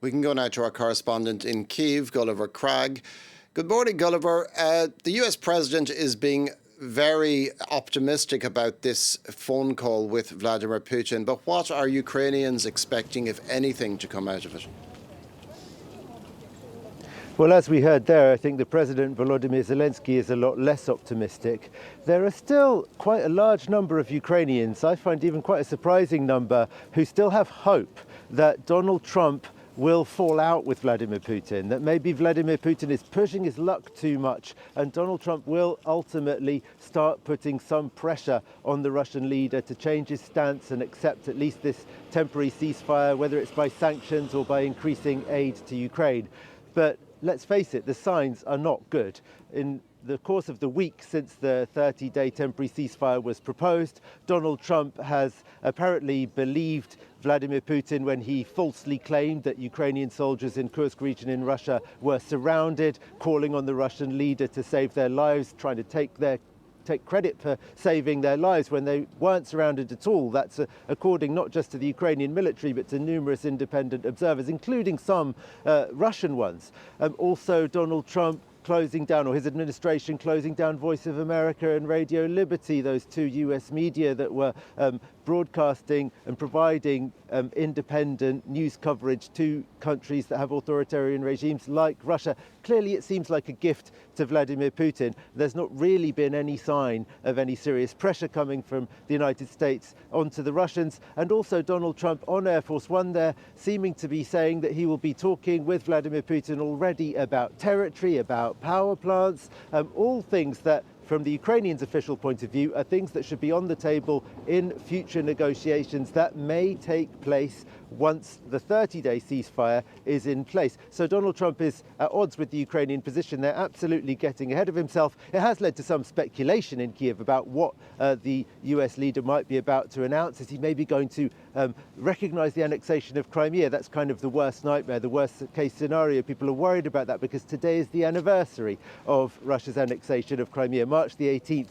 We can go now to our correspondent in Kyiv, Gulliver Cragg. Good morning, Gulliver. The US president is being very optimistic about this phone call with Vladimir Putin, but what are Ukrainians expecting, if anything, to come out of it? Well, as we heard there, I think the President, Volodymyr Zelensky, is a lot less optimistic. There are still quite a large number of Ukrainians, I find even quite a surprising number, who still have hope that Donald Trump will fall out with Vladimir Putin, that maybe Vladimir Putin is pushing his luck too much and Donald Trump will ultimately start putting some pressure on the Russian leader to change his stance and accept at least this temporary ceasefire, whether it's by sanctions or by increasing aid to Ukraine. But let's face it, the signs are not good. In the course of the week since the 30-day temporary ceasefire was proposed, Donald Trump has apparently believed Vladimir Putin when he falsely claimed that Ukrainian soldiers in Kursk region in Russia were surrounded, calling on the Russian leader to save their lives, trying to take credit for saving their lives when they weren't surrounded at all. That's according not just to the Ukrainian military, but to numerous independent observers, including some Russian ones. Also, Donald Trump closing down, or his administration closing down Voice of America and Radio Liberty, those two US media that were broadcasting and providing independent news coverage to countries that have authoritarian regimes like Russia. Clearly, it seems like a gift to Vladimir Putin. There's not really been any sign of any serious pressure coming from the United States onto the Russians. And also Donald Trump on Air Force One there, seeming to be saying that he will be talking with Vladimir Putin already about territory, about power plants, all things that from the Ukrainians' official point of view, are things that should be on the table in future negotiations that may take place once the 30-day ceasefire is in place. So Donald Trump is at odds with the Ukrainian position. They're absolutely getting ahead of himself. It has led to some speculation in Kyiv about what the US leader might be about to announce. Is he maybe going to recognize the annexation of Crimea? That's kind of the worst nightmare, the worst case scenario. People are worried about that because today is the anniversary of Russia's annexation of Crimea, March the 18th,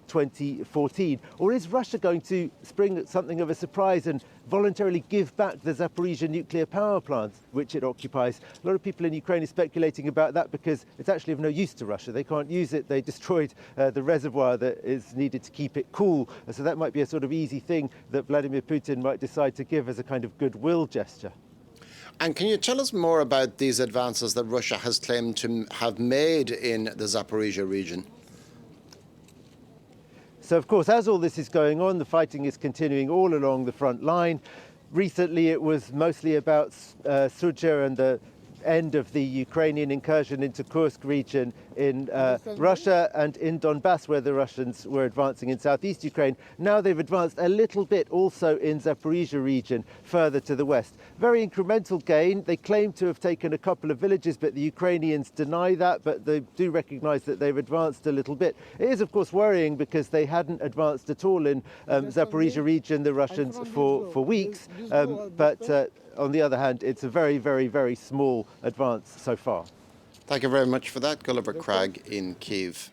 2014. Or is Russia going to spring something of a surprise and voluntarily give back the Zaporizhzhia nuclear power plant, which it occupies? A lot of people in Ukraine are speculating about that because it's actually of no use to Russia. They can't use it. They destroyed the reservoir that is needed to keep it cool. So that might be a sort of easy thing that Vladimir Putin might decide to give as a kind of goodwill gesture. And can you tell us more about these advances that Russia has claimed to have made in the Zaporizhzhia region? So, of course, as all this is going on, the fighting is continuing all along the front line. Recently, it was mostly about Sudzha and the end of the Ukrainian incursion into Kursk region in Russia and in Donbass, where the Russians were advancing in southeast Ukraine. Now they've advanced a little bit also in Zaporizhzhia region, further to the west. Very incremental gain. They claim to have taken a couple of villages, but the Ukrainians deny that, but they do recognize that they've advanced a little bit. It is, of course, worrying because they hadn't advanced at all in Zaporizhzhia region, the Russians, for weeks, but on the other hand, it's a very, very, very small advance so far. Thank you very much for that, Gulliver Cragg in Kyiv.